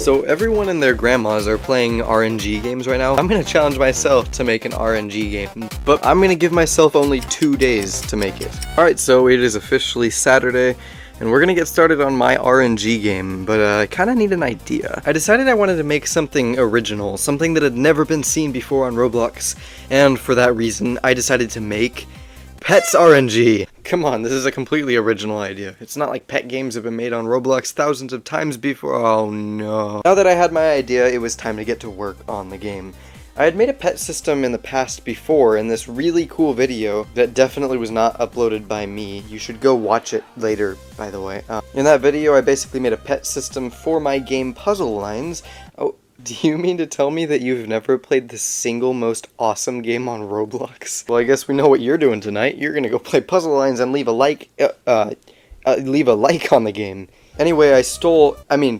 So everyone and their grandmas are playing RNG games right now. I'm gonna challenge myself to make an RNG game, but I'm gonna give myself only 2 days to make it. Alright, so it is officially Saturday, and we're gonna get started on my RNG game, but I kinda need an idea. I decided I wanted to make something original, something that had never been seen before on Roblox, and for that reason, I decided to make Pets RNG. Come on, this is a completely original idea. It's not like pet games have been made on Roblox thousands of times before. Oh no. Now that I had my idea, it was time to get to work on the game. I had made a pet system in the past before in this really cool video that definitely was not uploaded by me. You should go watch it later, by the way. In that video, I basically made a pet system for my game Puzzle Lines. Oh, do you mean to tell me that you've never played the single most awesome game on Roblox? Well, I guess we know what you're doing tonight. You're gonna go play Puzzle Lines and leave a like on the game. Anyway, I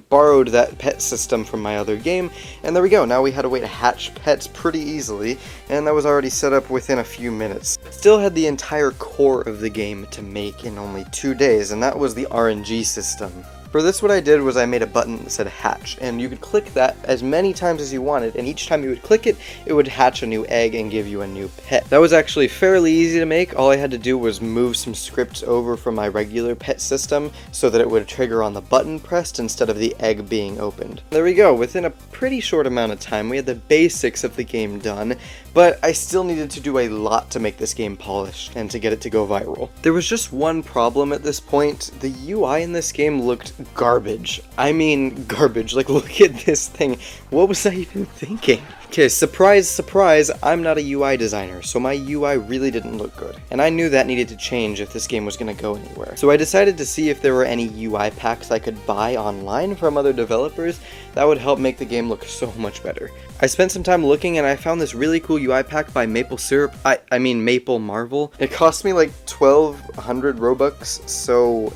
borrowed that pet system from my other game, and there we go. Now we had a way to hatch pets pretty easily, and that was already set up within a few minutes. Still had the entire core of the game to make in only 2 days, and that was the RNG system. For this, what I did was I made a button that said hatch, and you could click that as many times as you wanted, and each time you would click it, it would hatch a new egg and give you a new pet. That was actually fairly easy to make. All I had to do was move some scripts over from my regular pet system so that it would trigger on the button pressed instead of the egg being opened. There we go. Within a pretty short amount of time, we had the basics of the game done, but I still needed to do a lot to make this game polished and to get it to go viral. There was just one problem at this point. The UI in this game looked garbage. I mean garbage. Like, look at this thing. What was I even thinking? Okay, surprise, surprise, I'm not a UI designer, so my UI really didn't look good. And I knew that needed to change if this game was going to go anywhere. So I decided to see if there were any UI packs I could buy online from other developers that would help make the game look so much better. I spent some time looking and I found this really cool UI pack by Maple Marvel. It cost me like 1,200 Robux, so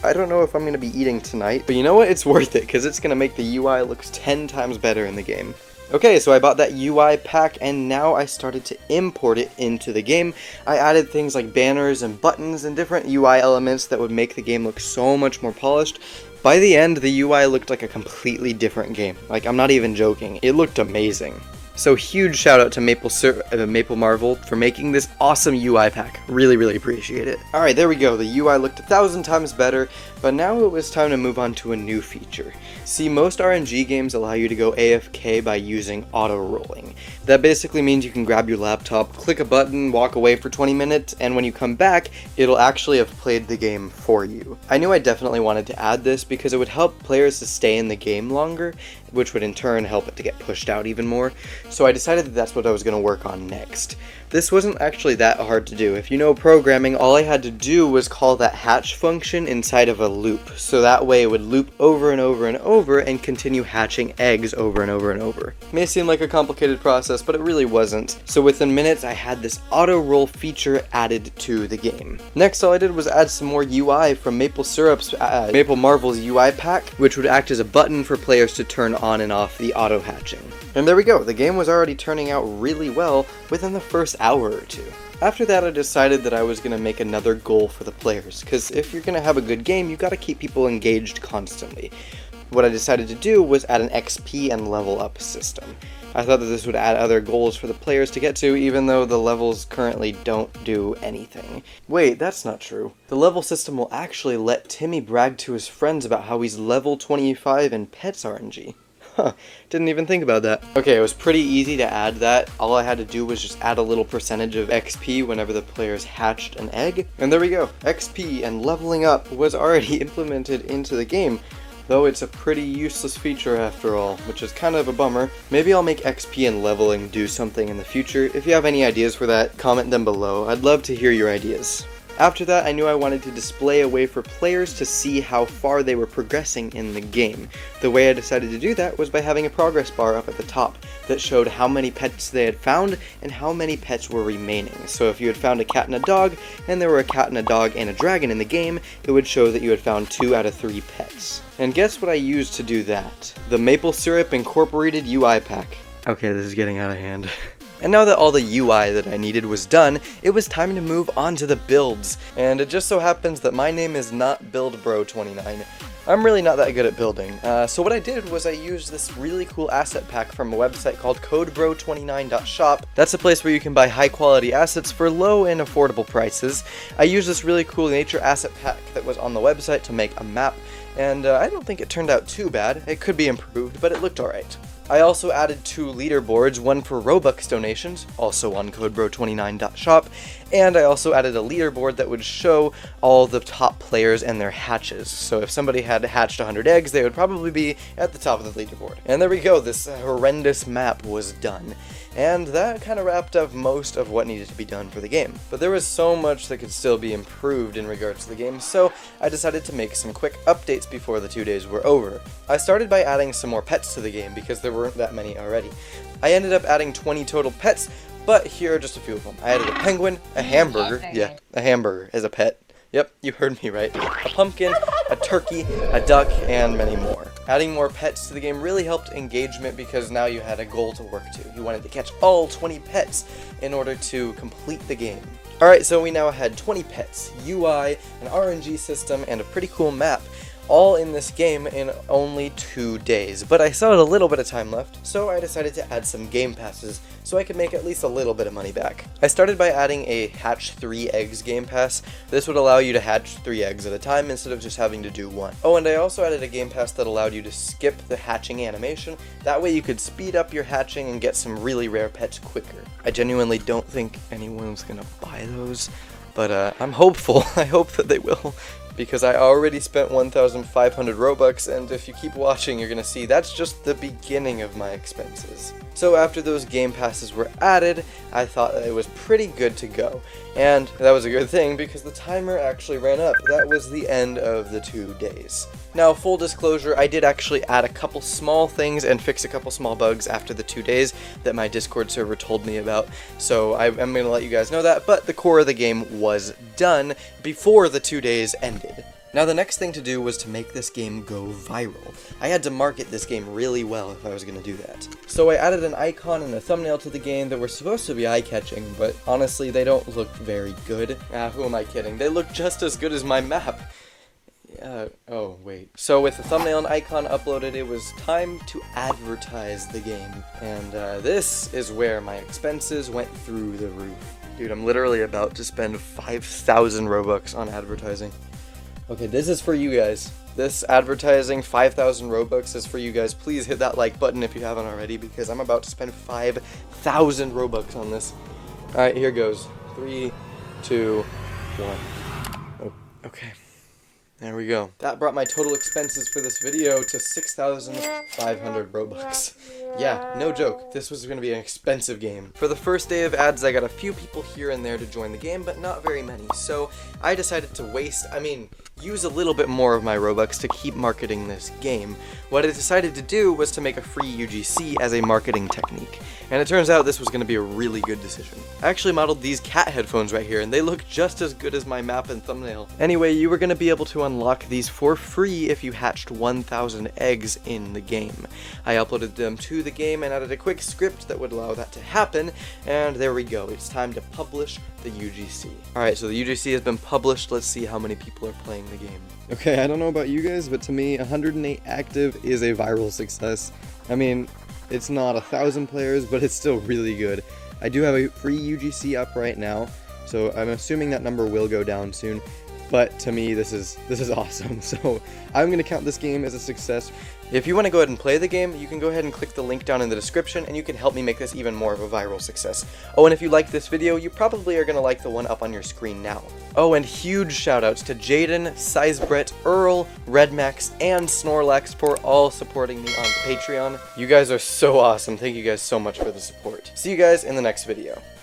I don't know if I'm going to be eating tonight, but you know what? It's worth it because it's going to make the UI look 10 times better in the game. Okay, so I bought that UI pack, and now I started to import it into the game. I added things like banners and buttons and different UI elements that would make the game look so much more polished. By the end, the UI looked like a completely different game. Like, I'm not even joking. It looked amazing. So huge shout out to Maple Marvel for making this awesome UI pack. Really, really appreciate it. Alright, there we go. The UI looked 1,000 times better, but now it was time to move on to a new feature. See, most RNG games allow you to go AFK by using auto-rolling. That basically means you can grab your laptop, click a button, walk away for 20 minutes, and when you come back, it'll actually have played the game for you. I knew I definitely wanted to add this because it would help players to stay in the game longer, which would in turn help it to get pushed out even more. So I decided that that's what I was going to work on next. This wasn't actually that hard to do. If you know programming, all I had to do was call that hatch function inside of a loop. So that way it would loop over and over and over and continue hatching eggs over and over and over. It may seem like a complicated process, but it really wasn't. So within minutes, I had this auto roll feature added to the game. Next, all I did was add some more UI from Maple Marvel's UI pack, which would act as a button for players to turn on and off the auto hatching. And there we go. The game was already turning out really well within the first hour or two. After that, I decided that I was going to make another goal for the players, because if you're going to have a good game, you got to keep people engaged constantly. What I decided to do was add an XP and level up system. I thought that this would add other goals for the players to get to, even though the levels currently don't do anything. Wait, that's not true. The level system will actually let Timmy brag to his friends about how he's level 25 in Pets RNG. Huh, didn't even think about that. Okay, it was pretty easy to add that. All I had to do was just add a little percentage of XP whenever the players hatched an egg. And there we go. XP and leveling up was already implemented into the game, though it's a pretty useless feature after all, which is kind of a bummer. Maybe I'll make XP and leveling do something in the future. If you have any ideas for that, comment them below. I'd love to hear your ideas. After that, I knew I wanted to display a way for players to see how far they were progressing in the game. The way I decided to do that was by having a progress bar up at the top that showed how many pets they had found and how many pets were remaining. So if you had found a cat and a dog, and there were a cat and a dog and a dragon in the game, it would show that you had found 2 out of 3 pets. And guess what I used to do that? The Maple Syrup Incorporated UI pack. Okay, this is getting out of hand. And now that all the UI that I needed was done, it was time to move on to the builds. And it just so happens that my name is not BuildBro29. I'm really not that good at building, so what I did was I used this really cool asset pack from a website called codebro29.shop. That's a place where you can buy high quality assets for low and affordable prices. I used this really cool nature asset pack that was on the website to make a map, and I don't think it turned out too bad. It could be improved, but it looked alright. I also added 2 leaderboards, one for Robux donations, also on codebro29.shop, and I also added a leaderboard that would show all the top players and their hatches. So if somebody had hatched 100 eggs, they would probably be at the top of the leaderboard. And there we go, this horrendous map was done. And that kind of wrapped up most of what needed to be done for the game. But there was so much that could still be improved in regards to the game, so I decided to make some quick updates before the 2 days were over. I started by adding some more pets to the game because there weren't that many already. I ended up adding 20 total pets, but here are just a few of them. I added a penguin, a hamburger, yeah, a hamburger as a pet. Yep, you heard me right. A pumpkin, a turkey, a duck, and many more. Adding more pets to the game really helped engagement because now you had a goal to work to. You wanted to catch all 20 pets in order to complete the game. Alright, so we now had 20 pets, UI, an RNG system, and a pretty cool map, all in this game in only 2 days. But I still had a little bit of time left, so I decided to add some game passes so I could make at least a little bit of money back. I started by adding a hatch 3 eggs game pass. This would allow you to hatch 3 eggs at a time instead of just having to do 1. Oh, and I also added a game pass that allowed you to skip the hatching animation. That way you could speed up your hatching and get some really rare pets quicker. I genuinely don't think anyone's gonna buy those, but I'm hopeful. I hope that they will, because I already spent 1,500 Robux, and if you keep watching, you're gonna see that's just the beginning of my expenses. So after those game passes were added, I thought that it was pretty good to go. And that was a good thing because the timer actually ran up. That was the end of the 2 days. Now, full disclosure, I did actually add a couple small things and fix a couple small bugs after the 2 days that my Discord server told me about. So I'm going to let you guys know that, but the core of the game was done before the 2 days ended. Now the next thing to do was to make this game go viral. I had to market this game really well if I was going to do that. So I added an icon and a thumbnail to the game that were supposed to be eye-catching, but honestly they don't look very good. Who am I kidding? They look just as good as my map. Oh wait. So with the thumbnail and icon uploaded, it was time to advertise the game. And this is where my expenses went through the roof. Dude, I'm literally about to spend 5,000 Robux on advertising. Okay, this is for you guys. This advertising, 5,000 Robux, is for you guys. Please hit that like button if you haven't already, because I'm about to spend 5,000 Robux on this. Alright, here goes. 3, 2, 1. Oh, okay. There we go. That brought my total expenses for this video to 6,500 Robux. Yeah, no joke. This was going to be an expensive game. For the first day of ads, I got a few people here and there to join the game, but not very many. So I decided to use a little bit more of my Robux to keep marketing this game. What I decided to do was to make a free UGC as a marketing technique. And it turns out this was going to be a really good decision. I actually modeled these cat headphones right here, and they look just as good as my map and thumbnail. Anyway, you were going to be able to unlock these for free if you hatched 1,000 eggs in the game. I uploaded them to the game and added a quick script that would allow that to happen, and there we go. It's time to publish the UGC. Alright, so the UGC has been published. Let's see how many people are playing the game. Okay, I don't know about you guys, but to me, 108 active is a viral success. I mean, it's not 1,000 players, but it's still really good. I do have a free UGC up right now, so I'm assuming that number will go down soon. But to me, this is awesome, so I'm going to count this game as a success. If you want to go ahead and play the game, you can go ahead and click the link down in the description, and you can help me make this even more of a viral success. Oh, and if you like this video, you probably are going to like the one up on your screen now. Oh, and huge shoutouts to Jaden, Sizebret, Earl, Redmax, and Snorlax for all supporting me on Patreon. You guys are so awesome. Thank you guys so much for the support. See you guys in the next video.